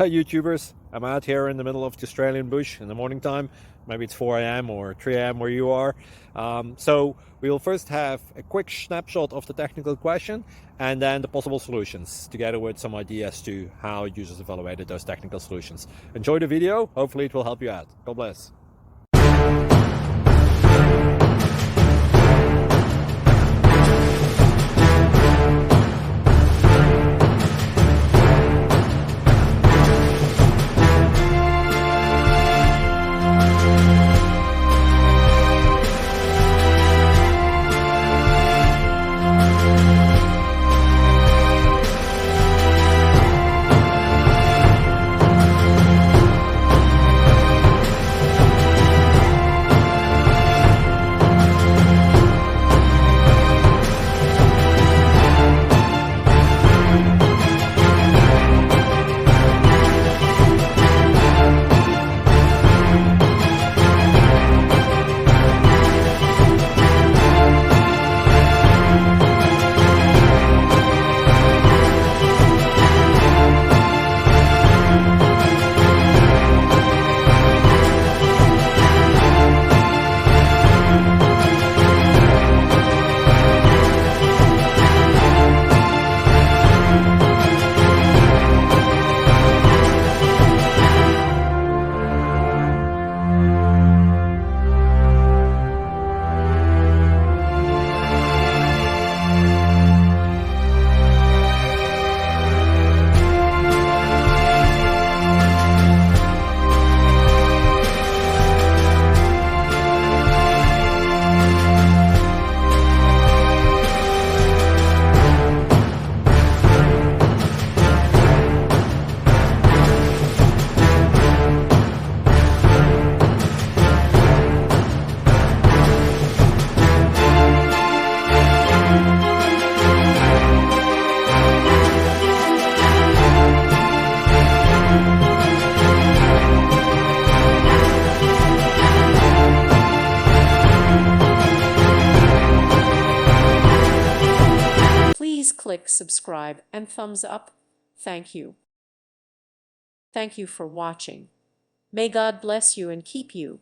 Hi YouTubers, I'm out here in the middle of the Australian bush in the morning time. Maybe it's 4 a.m. or 3 a.m. where you are. So we'll first have a quick snapshot of the technical question and then the possible solutions, together with some ideas to how users evaluated those technical solutions. Enjoy the video, hopefully it will help you out. God bless. Please click subscribe and thumbs up. Thank you. Thank you for watching. May God bless you and keep you.